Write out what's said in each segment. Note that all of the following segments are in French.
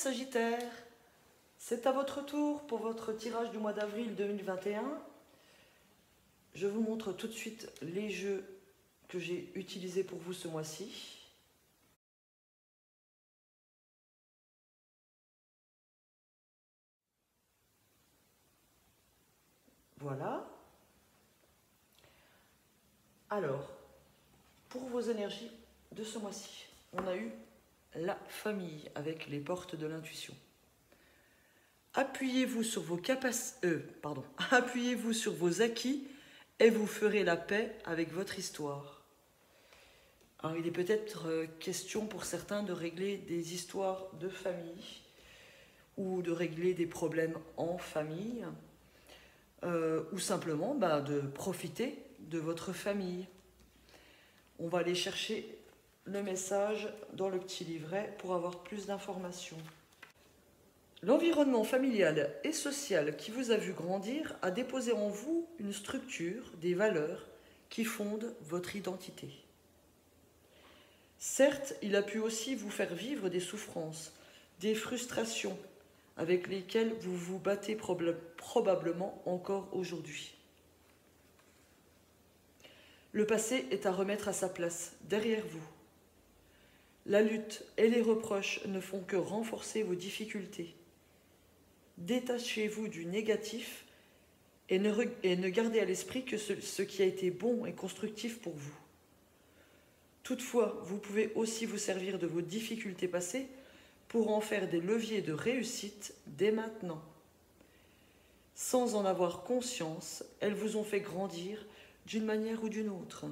Sagittaires, c'est à votre tour pour votre tirage du mois d'avril 2021. Je vous montre tout de suite les jeux que j'ai utilisés pour vous ce mois-ci. Voilà. Alors, pour vos énergies de ce mois-ci, on a eu la famille avec les portes de l'intuition. Appuyez-vous sur vos appuyez-vous sur vos acquis et vous ferez la paix avec votre histoire. Alors, il est peut-être question pour certains de régler des histoires de famille ou de régler des problèmes en famille ou simplement de profiter de votre famille. On va aller chercher le message dans le petit livret pour avoir plus d'informations. L'environnement familial et social qui vous a vu grandir a déposé en vous une structure, des valeurs qui fondent votre identité. Certes, il a pu aussi vous faire vivre des souffrances, des frustrations avec lesquelles vous vous battez probablement encore aujourd'hui. Le passé est à remettre à sa place, derrière vous. La lutte et les reproches ne font que renforcer vos difficultés. Détachez-vous du négatif et ne gardez à l'esprit que ce qui a été bon et constructif pour vous. Toutefois, vous pouvez aussi vous servir de vos difficultés passées pour en faire des leviers de réussite dès maintenant. Sans en avoir conscience, elles vous ont fait grandir d'une manière ou d'une autre.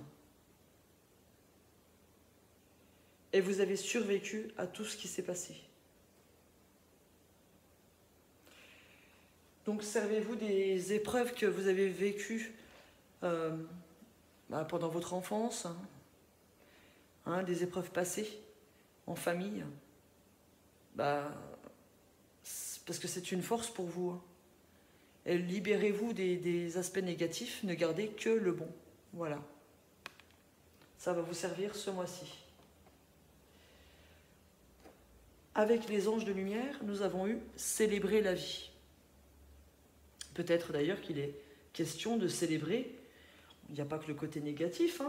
Et vous avez survécu à tout ce qui s'est passé. Donc servez-vous des épreuves que vous avez vécues pendant votre enfance, des épreuves passées en famille, parce que c'est une force pour vous. Et libérez-vous des aspects négatifs, ne gardez que le bon. Voilà. Ça va vous servir ce mois-ci. Avec les anges de lumière, nous avons eu célébrer la vie. Peut-être d'ailleurs qu'il est question de célébrer, il n'y a pas que le côté négatif,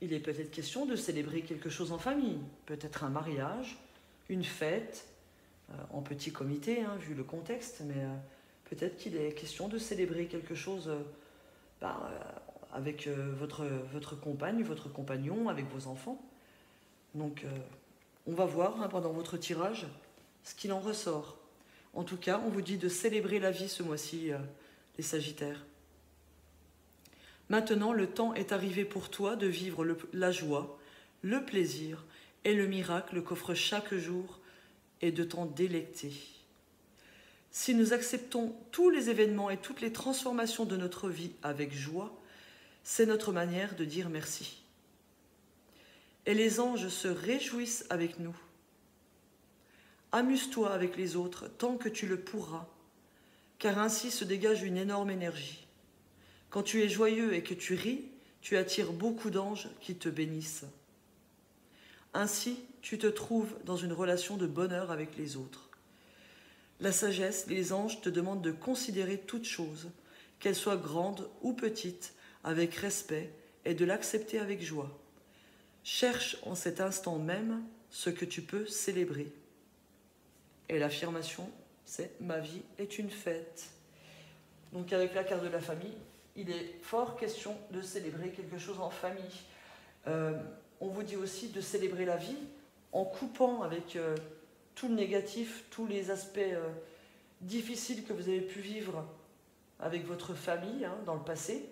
il est peut-être question de célébrer quelque chose en famille, peut-être un mariage, une fête, en petit comité, vu le contexte, mais peut-être qu'il est question de célébrer quelque chose avec votre compagne, votre compagnon, avec vos enfants. Donc, on va voir pendant votre tirage ce qu'il en ressort. En tout cas, on vous dit de célébrer la vie ce mois-ci, les Sagittaires. Maintenant, le temps est arrivé pour toi de vivre la joie, le plaisir et le miracle qu'offre chaque jour et de t'en délecter. Si nous acceptons tous les événements et toutes les transformations de notre vie avec joie, c'est notre manière de dire merci. Et les anges se réjouissent avec nous. Amuse-toi avec les autres tant que tu le pourras, car ainsi se dégage une énorme énergie. Quand tu es joyeux et que tu ris, tu attires beaucoup d'anges qui te bénissent. Ainsi, tu te trouves dans une relation de bonheur avec les autres. La sagesse, les anges te demandent de considérer toute chose, qu'elle soit grande ou petite, avec respect et de l'accepter avec joie. Cherche en cet instant même ce que tu peux célébrer. Et l'affirmation, c'est « ma vie est une fête ». Donc avec la carte de la famille, il est fort question de célébrer quelque chose en famille. On vous dit aussi de célébrer la vie en coupant avec tout le négatif, tous les aspects difficiles que vous avez pu vivre avec votre famille dans le passé,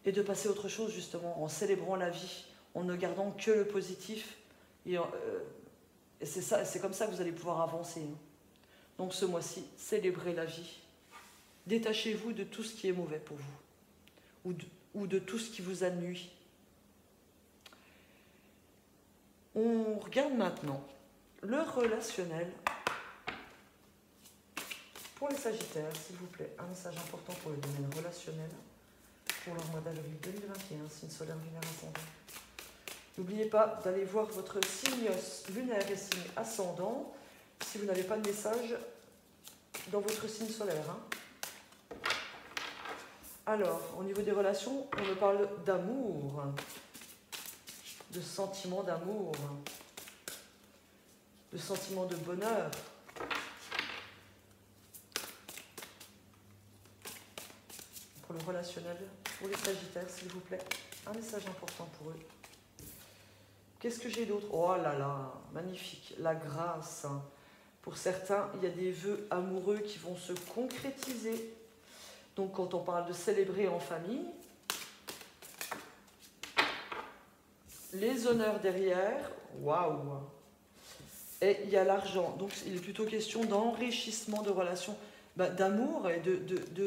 et de passer à autre chose justement, en célébrant la vie, en ne gardant que le positif. Et c'est comme ça que vous allez pouvoir avancer. Donc ce mois-ci, célébrez la vie. Détachez-vous de tout ce qui est mauvais pour vous, ou de tout ce qui vous a nui. On regarde maintenant le relationnel pour les Sagittaires, s'il vous plaît. Un message important pour le domaine relationnel pour le mois d'avril 2021, signe solaire, lunaire, ascendant. N'oubliez pas d'aller voir votre signe lunaire et signe ascendant. si vous n'avez pas de message dans votre signe solaire. Hein. Alors, au niveau des relations, on me parle d'amour, de sentiments d'amour, de sentiments de bonheur. Pour le relationnel, pour les Sagittaires, s'il vous plaît, un message important pour eux. Qu'est-ce que j'ai d'autre? Oh là là, magnifique, la grâce. Pour certains, il y a des vœux amoureux qui vont se concrétiser. Donc quand on parle de célébrer en famille, les honneurs derrière, waouh. Et il y a l'argent. Donc il est plutôt question d'enrichissement de relations, d'amour et de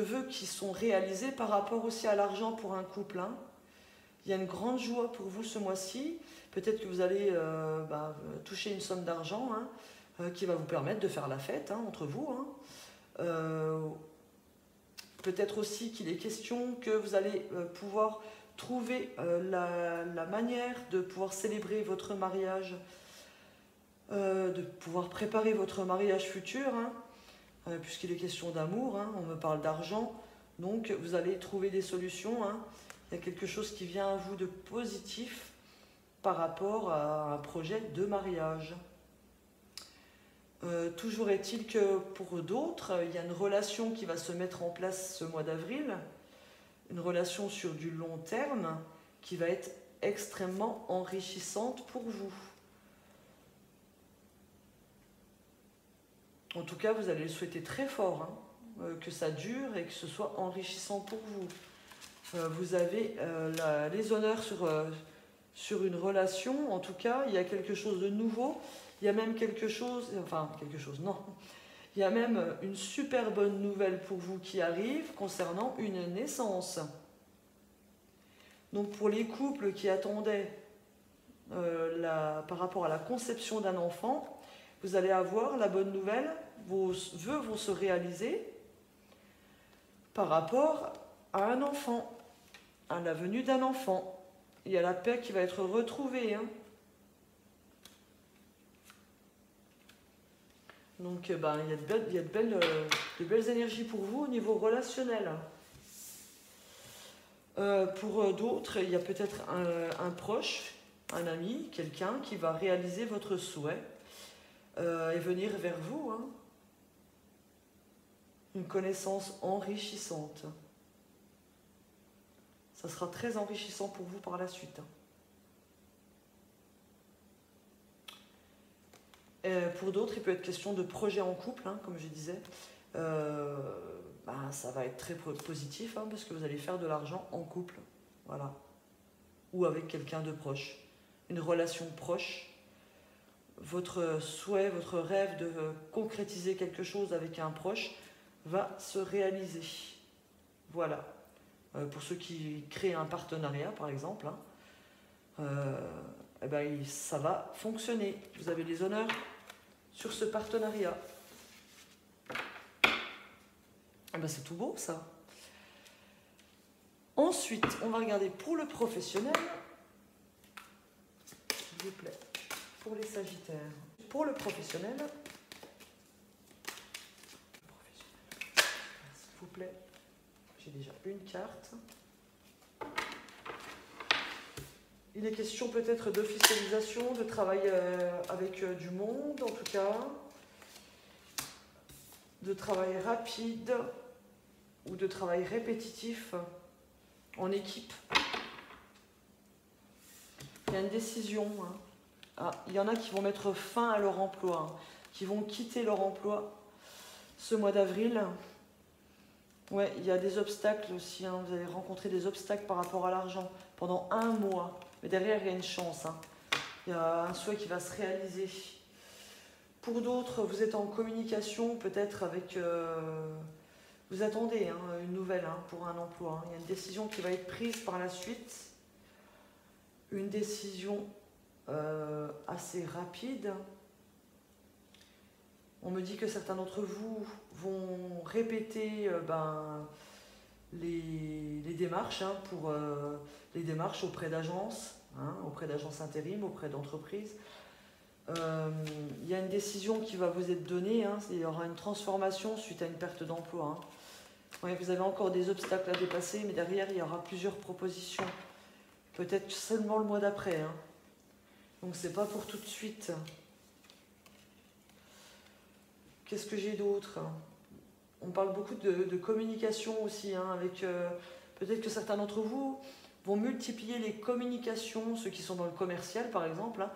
vœux qui sont réalisés par rapport aussi à l'argent pour un couple. Hein. Il y a une grande joie pour vous ce mois-ci. Peut-être que vous allez toucher une somme d'argent qui va vous permettre de faire la fête entre vous. Hein. Peut-être aussi qu'il est question que vous allez pouvoir trouver la manière de pouvoir célébrer votre mariage, de pouvoir préparer votre mariage futur, hein, puisqu'il est question d'amour, hein, on me parle d'argent, donc vous allez trouver des solutions. Hein. Il y a quelque chose qui vient à vous de positif par rapport à un projet de mariage. Toujours est-il que pour d'autres, il y a une relation qui va se mettre en place ce mois d'avril, une relation sur du long terme qui va être extrêmement enrichissante pour vous. En tout cas, vous allez le souhaiter très fort, hein, que ça dure et que ce soit enrichissant pour vous. Vous avez les honneurs sur une relation, en tout cas, il y a quelque chose de nouveau. Il y a même non. Il y a même une super bonne nouvelle pour vous qui arrive concernant une naissance. Donc pour les couples qui attendaient par rapport à la conception d'un enfant, vous allez avoir la bonne nouvelle, vos vœux vont se réaliser par rapport à un enfant, à la venue d'un enfant. Il y a la paix qui va être retrouvée, hein. Donc, il y a de belles énergies pour vous au niveau relationnel. Pour d'autres, il y a peut-être un proche, un ami, quelqu'un qui va réaliser votre souhait et venir vers vous. Hein. Une connaissance enrichissante. Ça sera très enrichissant pour vous par la suite. Pour d'autres, il peut être question de projet en couple, hein, comme je disais. Ça va être très positif, hein, parce que vous allez faire de l'argent en couple. Voilà. Ou avec quelqu'un de proche. Une relation proche. Votre souhait, votre rêve de concrétiser quelque chose avec un proche va se réaliser. Voilà. Pour ceux qui créent un partenariat, par exemple, hein, ça va fonctionner. Vous avez les honneurs sur ce partenariat. C'est tout beau, ça. Ensuite, on va regarder pour le professionnel. S'il vous plaît. Pour les Sagittaires. Pour le professionnel. S'il vous plaît. J'ai déjà une carte. Il est question peut-être d'officialisation, de travail avec du monde, en tout cas. De travail rapide ou de travail répétitif en équipe. Il y a une décision. Hein. Il y en a qui vont mettre fin à leur emploi, hein, qui vont quitter leur emploi ce mois d'avril. Ouais, il y a des obstacles aussi. Hein. Vous allez rencontrer des obstacles par rapport à l'argent pendant un mois. Mais derrière, il y a une chance. Hein. Il y a un souhait qui va se réaliser. Pour d'autres, vous êtes en communication peut-être avec... vous attendez une nouvelle pour un emploi. Hein. Il y a une décision qui va être prise par la suite. Une décision assez rapide. On me dit que certains d'entre vous vont répéter les démarches, les démarches auprès d'agences, auprès d'agences intérim, auprès d'entreprises. Il y a une décision qui va vous être donnée, hein, il y aura une transformation suite à une perte d'emploi. Hein. Ouais, vous avez encore des obstacles à dépasser, mais derrière, il y aura plusieurs propositions. Peut-être seulement le mois d'après. Hein. Donc, c'est pas pour tout de suite. Qu'est-ce que j'ai d'autre? On parle beaucoup de communication aussi, hein, avec peut-être que certains d'entre vous vont multiplier les communications, ceux qui sont dans le commercial par exemple. Hein.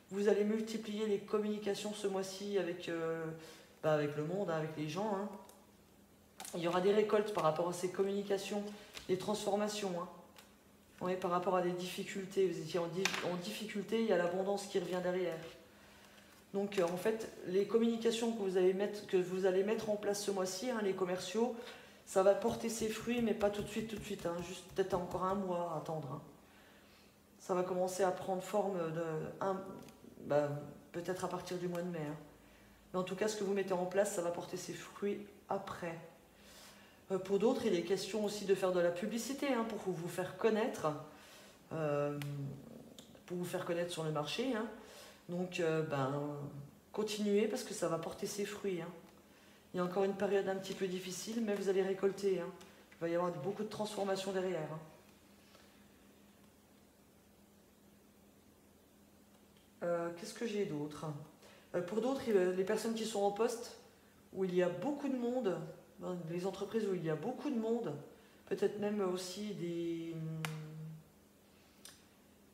Vous allez multiplier les communications ce mois-ci avec, avec le monde, hein, avec les gens. Hein. Il y aura des récoltes par rapport à ces communications, des transformations. Hein. Oui, par rapport à des difficultés. Vous étiez en difficulté, il y a l'abondance qui revient derrière. Donc en fait, les communications que vous allez mettre en place ce mois-ci, hein, les commerciaux, ça va porter ses fruits, mais pas tout de suite, hein, juste peut-être encore un mois à attendre. Hein. Ça va commencer à prendre forme peut-être à partir du mois de mai. Hein. Mais en tout cas, ce que vous mettez en place, ça va porter ses fruits après. Pour d'autres, il est question aussi de faire de la publicité, hein, pour vous faire connaître, sur le marché. Hein. Donc, continuez parce que ça va porter ses fruits. Hein. Il y a encore une période un petit peu difficile, mais vous allez récolter. Hein. Il va y avoir beaucoup de transformations derrière. Hein. Qu'est-ce que j'ai d'autre? Pour d'autres, les personnes qui sont en poste, où il y a beaucoup de monde, dans les entreprises où il y a beaucoup de monde, peut-être même aussi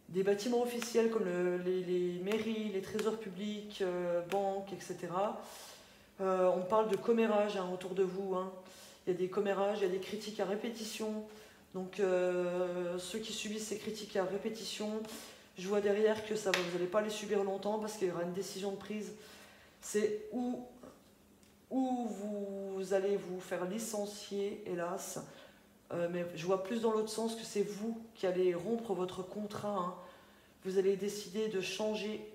des bâtiments officiels comme les mairies, les trésors publics, banques, etc. On parle de commérage, hein, autour de vous. Hein. Il y a des commérages, il y a des critiques à répétition. Donc ceux qui subissent ces critiques à répétition, je vois derrière que vous n'allez pas les subir longtemps parce qu'il y aura une décision de prise. C'est où vous allez vous faire licencier, hélas. Mais je vois plus dans l'autre sens que c'est vous qui allez rompre votre contrat. Hein. Vous allez décider de changer,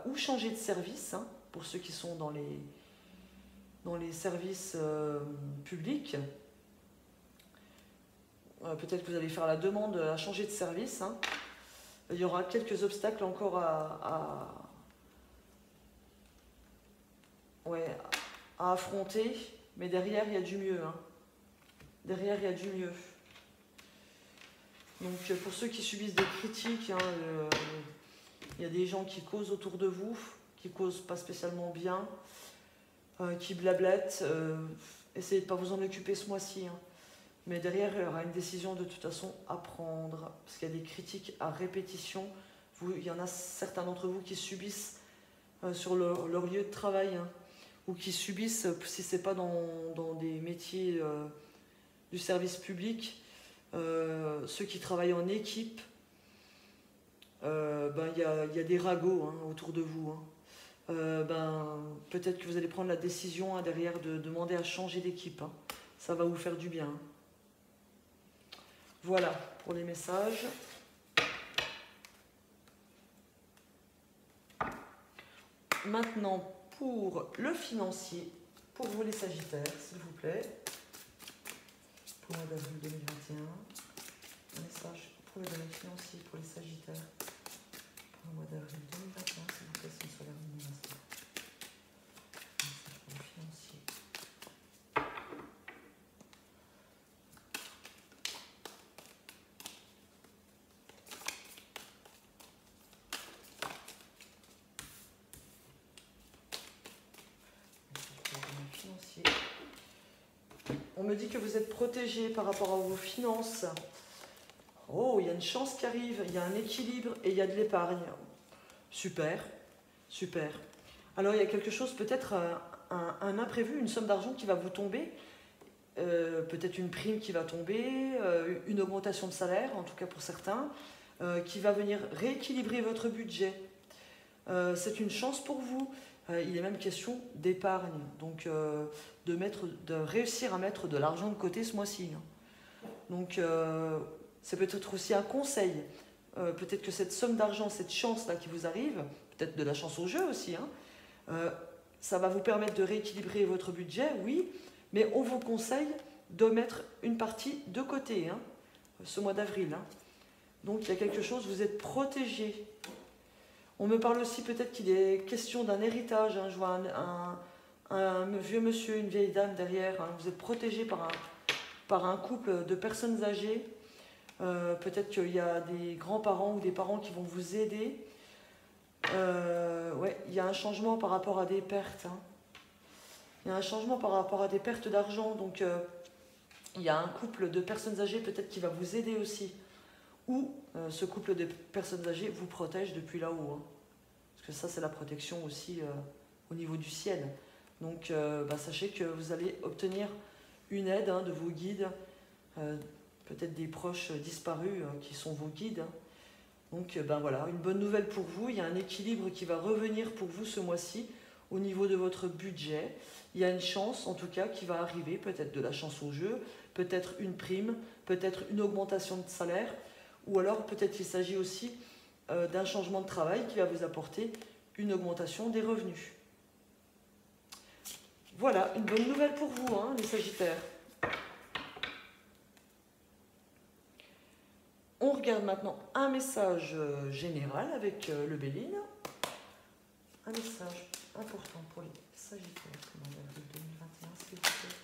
ou changer de service, hein, pour ceux qui sont dans les services publics. Peut-être que vous allez faire la demande à changer de service. Hein. Il y aura quelques obstacles encore à affronter, mais derrière, il y a du mieux. Hein. Derrière, il y a du mieux. Donc, pour ceux qui subissent des critiques, hein, il y a des gens qui causent autour de vous, qui causent pas spécialement bien, qui blablatent. Essayez de ne pas vous en occuper ce mois-ci. Hein. Mais derrière, il y aura une décision de toute façon à prendre, parce qu'il y a des critiques à répétition. Il y en a certains d'entre vous qui subissent sur leur lieu de travail, hein, ou qui subissent, si ce n'est pas dans des métiers du service public, ceux qui travaillent en équipe, y a des ragots, hein, autour de vous. Hein. Peut-être que vous allez prendre la décision, hein, derrière de demander à changer d'équipe. Hein. Ça va vous faire du bien. Hein. Voilà pour les messages. Maintenant, pour le financier, pour vous les Sagittaires, s'il vous plaît. Pour le mois d'avril 2021. Un message pour le domaine financier pour les Sagittaires. Pour le mois d'avril 2021, s'il vous plaît, c'est une solaire lumineuse. Un message pour le financier. Financier. On me dit que vous êtes protégé par rapport à vos finances. Oh, il y a une chance qui arrive, il y a un équilibre et il y a de l'épargne. Super, super. Alors il y a quelque chose, peut-être un imprévu, une somme d'argent qui va vous tomber, peut-être une prime qui va tomber, une augmentation de salaire, en tout cas pour certains, qui va venir rééquilibrer votre budget. C'est une chance pour vous. Il est même question d'épargne, donc de réussir à mettre de l'argent de côté ce mois-ci. Donc c'est peut-être aussi un conseil. Peut-être que cette somme d'argent, cette chance-là qui vous arrive, peut-être de la chance au jeu aussi, hein, ça va vous permettre de rééquilibrer votre budget, oui, mais on vous conseille de mettre une partie de côté, hein, ce mois d'avril. Hein. Donc il y a quelque chose, vous êtes protégé. On me parle aussi peut-être qu'il est question d'un héritage. Hein. Je vois un vieux monsieur, une vieille dame derrière. Hein. Vous êtes protégé par un couple de personnes âgées. Peut-être qu'il y a des grands-parents ou des parents qui vont vous aider. Ouais, il y a un changement par rapport à des pertes. Hein. Il y a un changement par rapport à des pertes d'argent. Donc, il y a un couple de personnes âgées peut-être qui va vous aider aussi. Ou ce couple de personnes âgées vous protège depuis là-haut. Hein. Parce que ça, c'est la protection aussi au niveau du ciel. Donc, sachez que vous allez obtenir une aide de vos guides, peut-être des proches disparus qui sont vos guides. Hein. Donc, voilà, une bonne nouvelle pour vous. Il y a un équilibre qui va revenir pour vous ce mois-ci au niveau de votre budget. Il y a une chance, en tout cas, qui va arriver, peut-être de la chance au jeu, peut-être une prime, peut-être une augmentation de salaire, ou alors peut-être qu'il s'agit aussi d'un changement de travail qui va vous apporter une augmentation des revenus. Voilà, une bonne nouvelle pour vous, hein, les Sagittaires. On regarde maintenant un message général avec le Béline. Un message important pour les Sagittaires. Comment d'avril 2021, s'il vous plaît.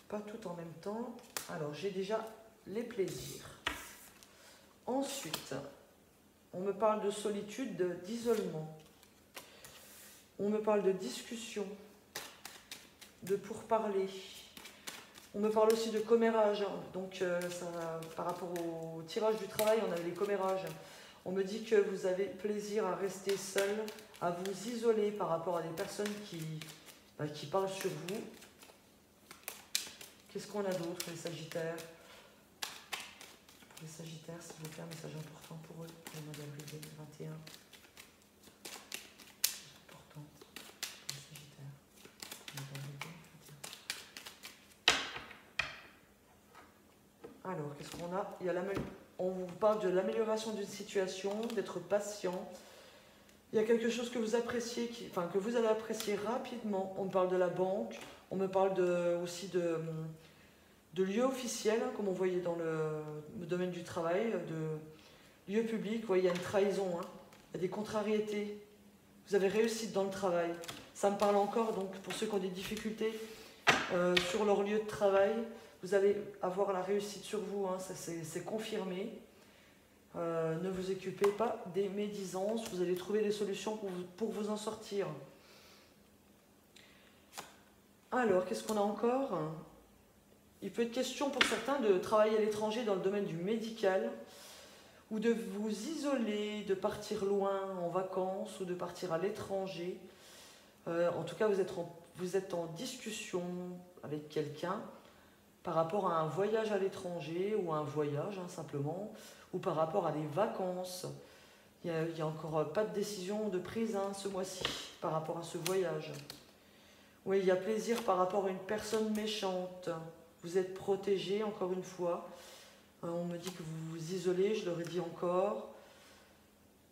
Pas tout en même temps. Alors, j'ai déjà les plaisirs. Ensuite, on me parle de solitude, d'isolement. On me parle de discussion, de pourparler. On me parle aussi de commérage. Donc, par rapport au tirage du travail, on avait les commérages. On me dit que vous avez plaisir à rester seul, à vous isoler par rapport à des personnes qui parlent sur vous. Qu'est-ce qu'on a d'autre, les Sagittaires? Les Sagittaires, s'il vous plaît, un message important pour eux, pour le mois d'avril 2021. Important pour les Sagittaires. Alors, qu'est-ce qu'on a? On vous parle de l'amélioration d'une situation, d'être patient. Il y a quelque chose que vous appréciez, que vous allez apprécier rapidement. On me parle de la banque, on me parle aussi de lieux officiels, comme on voyait dans le domaine du travail, de lieux publics. Ouais, il y a une trahison, hein. Il y a des contrariétés. Vous avez réussite dans le travail. Ça me parle encore, donc pour ceux qui ont des difficultés sur leur lieu de travail, vous allez avoir la réussite sur vous, hein. C'est confirmé. Ne vous occupez pas des médisances, vous allez trouver des solutions pour vous en sortir. Alors, qu'est-ce qu'on a encore? Il peut être question pour certains de travailler à l'étranger dans le domaine du médical, ou de vous isoler, de partir loin en vacances, ou de partir à l'étranger. En tout cas, vous êtes en discussion avec quelqu'un par rapport à un voyage à l'étranger, ou à un voyage simplement, ou par rapport à des vacances. Il n'y a encore pas de décision de prise ce mois-ci par rapport à ce voyage. Oui, il y a plaisir par rapport à une personne méchante. Vous êtes protégé, encore une fois. On me dit que vous vous isolez, je l'aurais dit encore.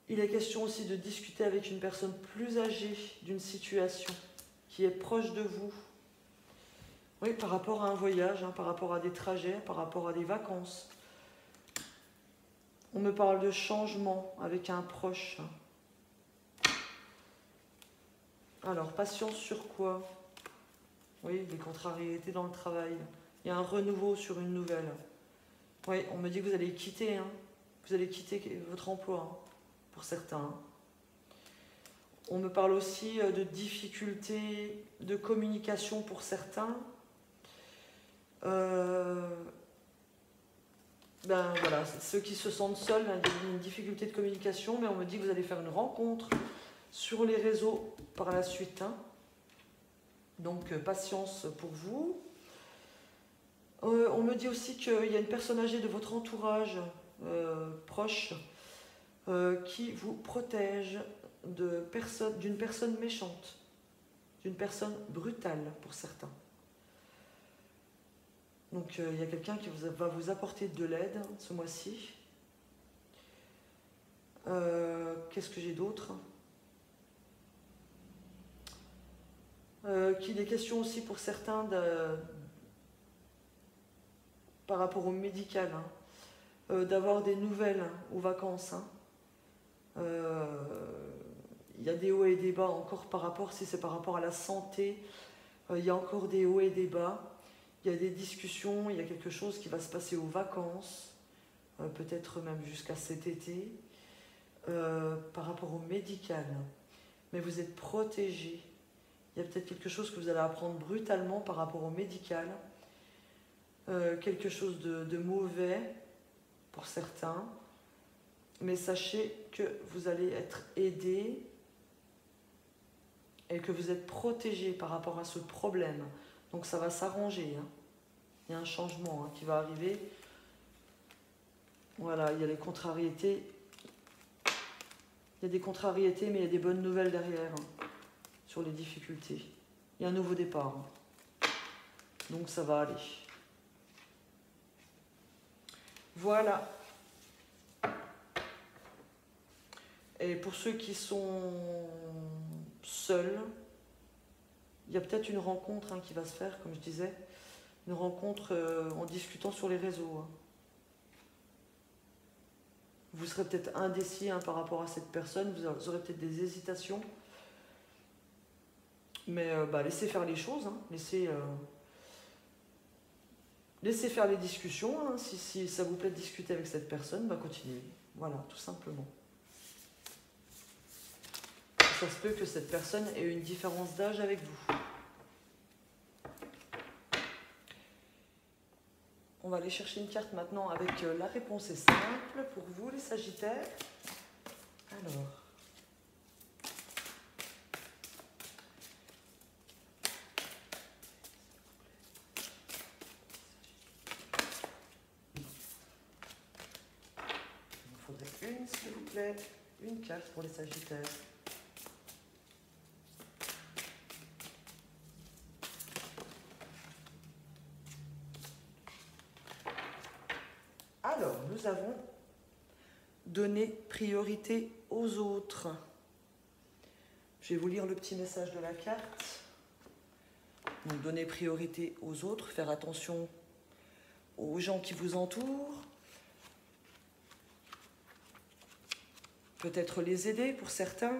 Il est question aussi de discuter avec une personne plus âgée d'une situation qui est proche de vous. Oui, par rapport à un voyage, par rapport à des trajets, par rapport à des vacances. On me parle de changement avec un proche. Alors, patience sur quoi? Oui, des contrariétés dans le travail. Il y a un renouveau sur une nouvelle. Oui, on me dit que vous allez quitter. Vous allez quitter votre emploi, pour certains. On me parle aussi de difficultés de communication pour certains. Voilà, ceux qui se sentent seuls, il y a une difficulté de communication, mais on me dit que vous allez faire une rencontre sur les réseaux par la suite. Donc, patience pour vous. On me dit aussi qu'il y a une personne âgée de votre entourage proche qui vous protège d'une personne méchante, d'une personne brutale pour certains. Donc, il y a quelqu'un qui va vous apporter de l'aide ce mois-ci. Qu'est-ce que j'ai d'autre? Qu'il est question aussi pour certains par rapport au médical, d'avoir des nouvelles aux vacances. Il y a des hauts et des bas encore par rapport, si c'est par rapport à la santé, il y a encore des hauts et des bas. Il y a des discussions, il y a quelque chose qui va se passer aux vacances, peut-être même jusqu'à cet été, par rapport au médical. Mais vous êtes protégé. Il y a peut-être quelque chose que vous allez apprendre brutalement par rapport au médical. Quelque chose de mauvais pour certains. Mais sachez que vous allez être aidé et que vous êtes protégé par rapport à ce problème. Donc ça va s'arranger. Hein. Il y a un changement qui va arriver. Voilà, il y a les contrariétés. Il y a des contrariétés, mais il y a des bonnes nouvelles derrière sur les difficultés. Il y a un nouveau départ. Donc ça va aller. Voilà. Et pour ceux qui sont seuls, il y a peut-être une rencontre qui va se faire, comme je disais. Une rencontre en discutant sur les réseaux. Vous serez peut-être indécis par rapport à cette personne, vous aurez peut-être des hésitations. Mais laissez faire les choses, laissez faire les discussions. Si ça vous plaît de discuter avec cette personne, continuez. Voilà, tout simplement. Ça se peut que cette personne ait une différence d'âge avec vous. On va aller chercher une carte maintenant avec la réponse est simple pour vous les Sagittaires. Alors. Il me faudrait une, s'il vous plaît. Une carte pour les Sagittaires. Alors, nous avons donné priorité aux autres. Je vais vous lire le petit message de la carte. Donc, donner priorité aux autres, faire attention aux gens qui vous entourent. Peut-être les aider pour certains.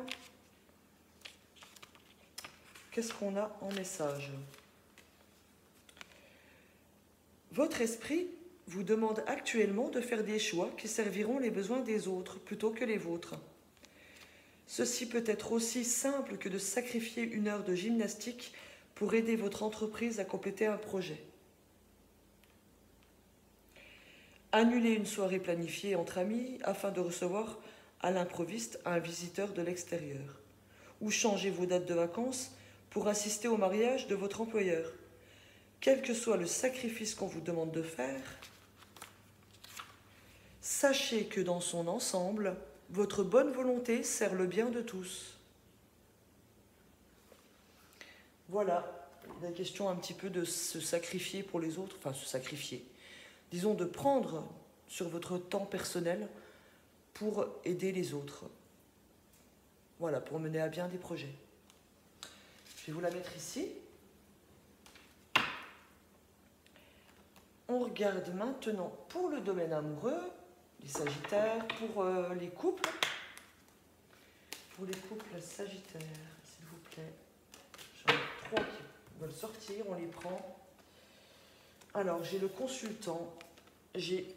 Qu'est-ce qu'on a en message? Votre esprit vous demande actuellement de faire des choix qui serviront les besoins des autres plutôt que les vôtres. Ceci peut être aussi simple que de sacrifier une heure de gymnastique pour aider votre entreprise à compléter un projet. Annulez une soirée planifiée entre amis afin de recevoir à l'improviste un visiteur de l'extérieur. Ou changez vos dates de vacances pour assister au mariage de votre employeur. Quel que soit le sacrifice qu'on vous demande de faire, sachez que dans son ensemble, votre bonne volonté sert le bien de tous. Voilà, la question un petit peu de se sacrifier pour les autres, enfin se sacrifier, disons de prendre sur votre temps personnel pour aider les autres. Voilà, pour mener à bien des projets. Je vais vous la mettre ici. On regarde maintenant pour le domaine amoureux, les Sagittaires, pour les couples. Pour les couples Sagittaires, s'il vous plaît. J'en ai 3 qui veulent sortir, on les prend. Alors, j'ai le consultant, j'ai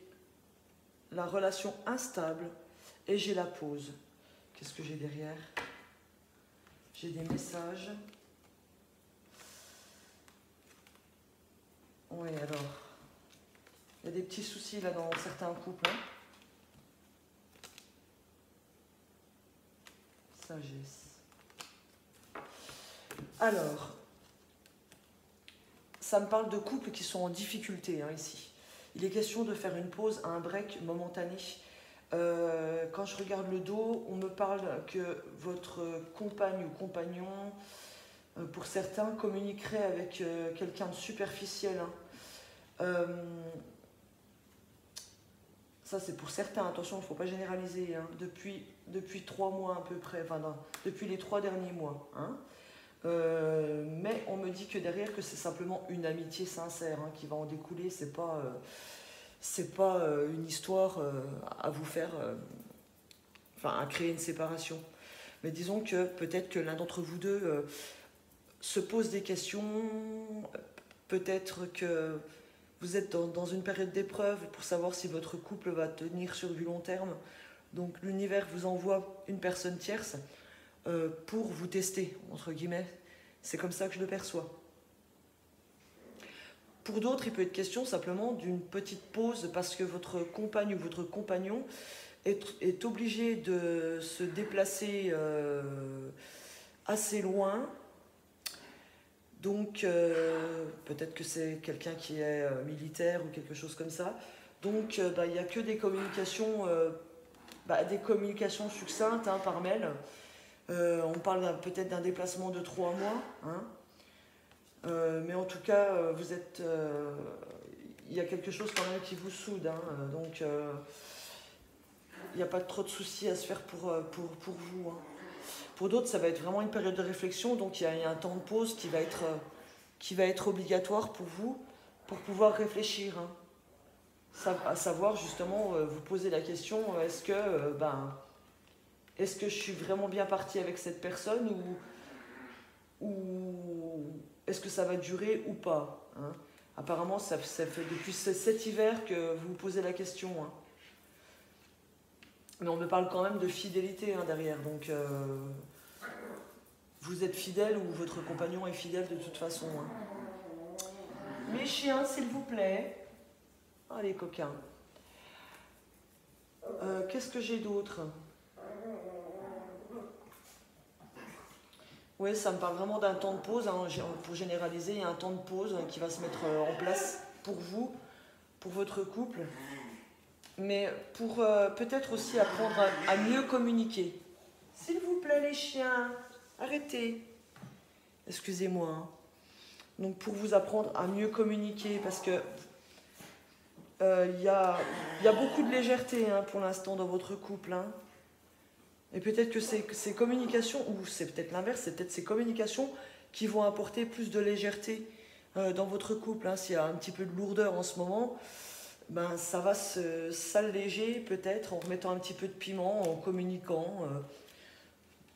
la relation instable et j'ai la pause. Qu'est-ce que j'ai derrière? J'ai des messages. Oui, alors, il y a des petits soucis là dans certains couples. Sagesse. Alors, ça me parle de couples qui sont en difficulté ici. Il est question de faire une pause, un break momentané. Quand je regarde le dos, on me parle que votre compagne ou compagnon, pour certains, communiquerait avec quelqu'un de superficiel. Ça, c'est pour certains. Attention, il ne faut pas généraliser. Depuis 3 mois à peu près, enfin, non, depuis les 3 derniers mois. Mais on me dit que derrière, que c'est simplement une amitié sincère qui va en découler. C'est pas une histoire à vous faire enfin à créer une séparation. Mais disons que peut-être que l'un d'entre vous deux se pose des questions, peut-être que vous êtes dans une période d'épreuve pour savoir si votre couple va tenir sur du long terme. Donc l'univers vous envoie une personne tierce pour vous tester, entre guillemets. C'est comme ça que je le perçois. Pour d'autres, il peut être question simplement d'une petite pause parce que votre compagne ou votre compagnon est obligé de se déplacer assez loin. Donc, peut-être que c'est quelqu'un qui est militaire ou quelque chose comme ça. Donc, il n'y a que des communications succinctes par mail. On parle peut-être d'un déplacement de 3 mois. Hein. Mais en tout cas, il y a quelque chose quand même qui vous soude. Hein. Donc, il n'y a pas trop de soucis à se faire pour vous. Hein. Pour d'autres, ça va être vraiment une période de réflexion. Donc, il y a un temps de pause qui va être obligatoire pour vous pour pouvoir réfléchir. Hein. À savoir, justement, vous poser la question, est-ce que je suis vraiment bien partie avec cette personne ou est-ce que ça va durer ou pas, hein. Apparemment, ça fait depuis cet hiver que vous vous posez la question. Hein. Mais on me parle quand même de fidélité derrière. Donc, vous êtes fidèle ou votre compagnon est fidèle de toute façon. Hein. Mes chiens, s'il vous plaît. Allez, coquins. Qu'est-ce que j'ai d'autre ? Oui, ça me parle vraiment d'un temps de pause. Hein. Pour généraliser, il y a un temps de pause qui va se mettre en place pour vous, pour votre couple. Mais pour peut-être aussi apprendre à mieux communiquer. S'il vous plaît, les chiens, arrêtez. Excusez-moi. Hein. Donc, pour vous apprendre à mieux communiquer, parce que y a beaucoup de légèreté pour l'instant dans votre couple. Hein. Et peut-être que ces communications, ou c'est peut-être l'inverse, c'est peut-être ces communications qui vont apporter plus de légèreté dans votre couple. Hein. S'il y a un petit peu de lourdeur en ce moment, ça va s'alléger peut-être en remettant un petit peu de piment, en communiquant.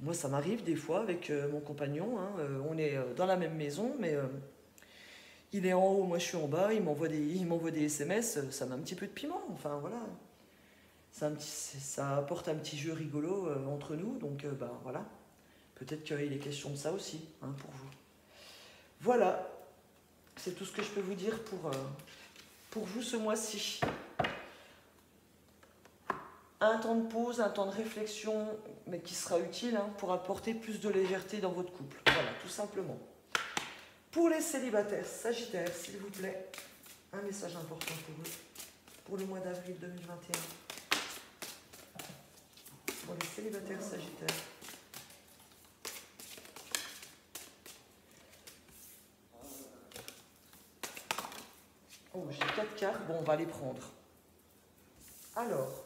Moi, ça m'arrive des fois avec mon compagnon. Hein. On est dans la même maison, mais il est en haut, moi je suis en bas, il m'envoie des SMS, ça met un petit peu de piment. Enfin, voilà. Ça apporte un petit jeu rigolo entre nous, donc voilà. Peut-être qu'il est question de ça aussi, pour vous. Voilà, c'est tout ce que je peux vous dire pour vous ce mois-ci. Un temps de pause, un temps de réflexion, mais qui sera utile pour apporter plus de légèreté dans votre couple. Voilà, tout simplement. Pour les célibataires, Sagittaire, s'il vous plaît, un message important pour eux, pour le mois d'avril 2021. Pour les célibataires Sagittaires. Oh, j'ai 4 cartes. Bon, on va les prendre. Alors.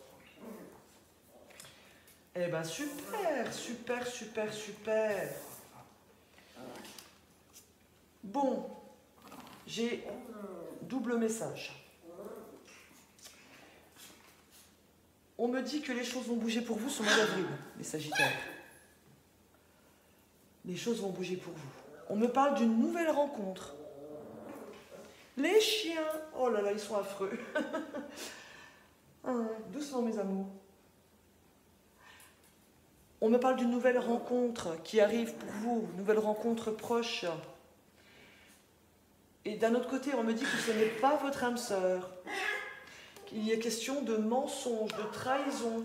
Eh ben, super, super, super, super. Bon, j'ai double message. On me dit que les choses vont bouger pour vous ce mois d'avril, les Sagittaires. Les choses vont bouger pour vous. On me parle d'une nouvelle rencontre. Les chiens, oh là là, ils sont affreux. Doucement, mes amours. On me parle d'une nouvelle rencontre qui arrive pour vous, une nouvelle rencontre proche. Et d'un autre côté, on me dit que ce n'est pas votre âme sœur. Il y a question de mensonge, de trahison.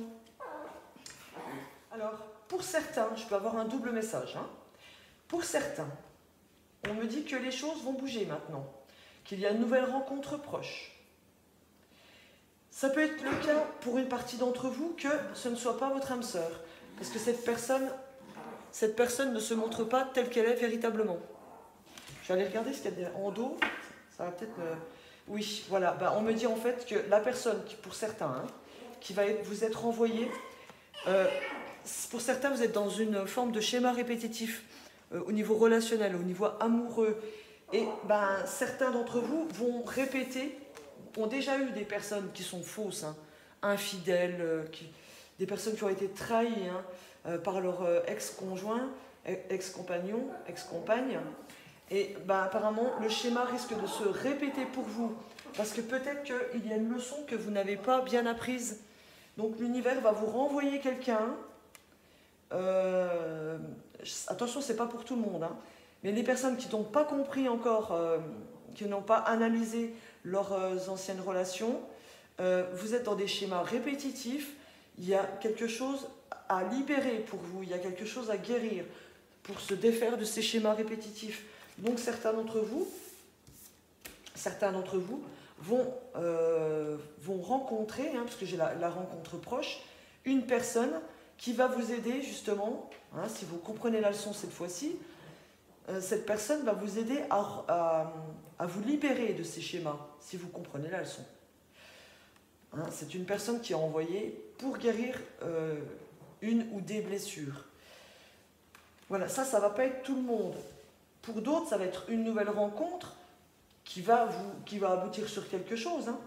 Alors, pour certains, je peux avoir un double message. Pour certains, on me dit que les choses vont bouger maintenant, qu'il y a une nouvelle rencontre proche. Ça peut être le cas pour une partie d'entre vous que ce ne soit pas votre âme sœur, parce que cette personne ne se montre pas telle qu'elle est véritablement. Je vais aller regarder ce qu'il y a en dos. Ça va peut-être me... Oui, voilà. On me dit en fait que la personne, pour certains, qui va vous être envoyée, pour certains, vous êtes dans une forme de schéma répétitif au niveau relationnel, au niveau amoureux. Et certains d'entre vous vont répéter, ont déjà eu des personnes qui sont fausses, infidèles, des personnes qui ont été trahies hein, par leur ex-conjoint, ex-compagnon, ex-compagne. Et ben, apparemment, le schéma risque de se répéter pour vous. Parce que peut-être qu'il y a une leçon que vous n'avez pas bien apprise. Donc l'univers va vous renvoyer quelqu'un. Attention, c'est pas pour tout le monde. Hein, mais les personnes qui n'ont pas compris encore, qui n'ont pas analysé leurs anciennes relations, vous êtes dans des schémas répétitifs. Il y a quelque chose à libérer pour vous. Il y a quelque chose à guérir pour se défaire de ces schémas répétitifs. Donc certains d'entre vous vont rencontrer, hein, parce que j'ai la rencontre proche, une personne qui va vous aider justement, hein, si vous comprenez la leçon cette fois-ci, cette personne va vous aider à vous libérer de ces schémas, si vous comprenez la leçon. Hein, c'est une personne qui est envoyée pour guérir une ou des blessures. Voilà, ça ne va pas être tout le monde. Pour d'autres, ça va être une nouvelle rencontre qui va aboutir sur quelque chose. Hein.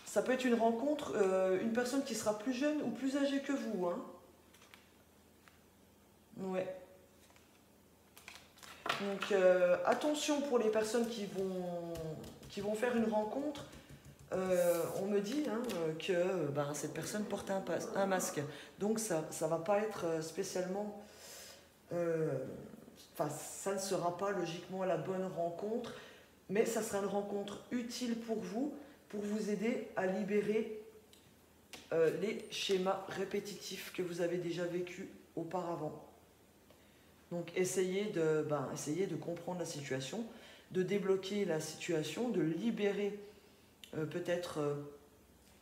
Ça peut être une rencontre, une personne qui sera plus jeune ou plus âgée que vous. Hein. Ouais. Donc, attention pour les personnes qui vont faire une rencontre. On me dit hein, que cette personne porte un masque. Donc, ça ne va pas être spécialement... ça ne sera pas logiquement la bonne rencontre, mais ça sera une rencontre utile pour vous aider à libérer les schémas répétitifs que vous avez déjà vécus auparavant. Donc essayez de comprendre la situation, de débloquer la situation, de libérer peut-être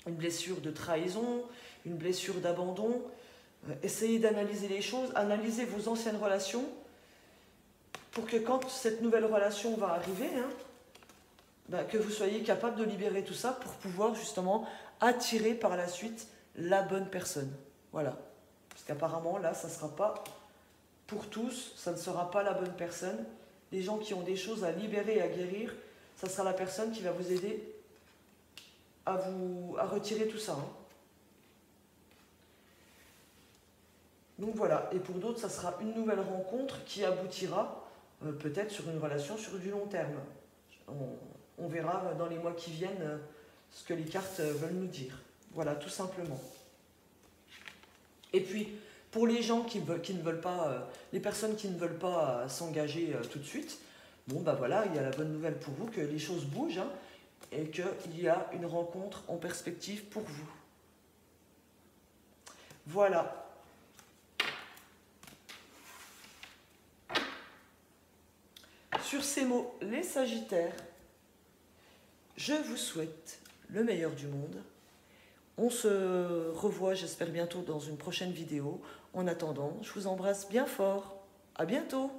une blessure de trahison, une blessure d'abandon. Essayez d'analyser les choses, analysez vos anciennes relations pour que quand cette nouvelle relation va arriver, hein, que vous soyez capable de libérer tout ça pour pouvoir justement attirer par la suite la bonne personne. Voilà. Parce qu'apparemment, là, ça ne sera pas pour tous, ça ne sera pas la bonne personne. Les gens qui ont des choses à libérer et à guérir, ça sera la personne qui va vous aider à retirer tout ça. Hein. Donc voilà, et pour d'autres, ça sera une nouvelle rencontre qui aboutira peut-être sur une relation sur du long terme. On verra dans les mois qui viennent ce que les cartes veulent nous dire. Voilà, tout simplement. Et puis, pour les gens qui ne veulent pas, les personnes qui ne veulent pas s'engager tout de suite, bon ben voilà, il y a la bonne nouvelle pour vous que les choses bougent hein, et qu'il y a une rencontre en perspective pour vous. Voilà. Sur ces mots, les Sagittaires, je vous souhaite le meilleur du monde. On se revoit, j'espère, bientôt dans une prochaine vidéo. En attendant, je vous embrasse bien fort. À bientôt.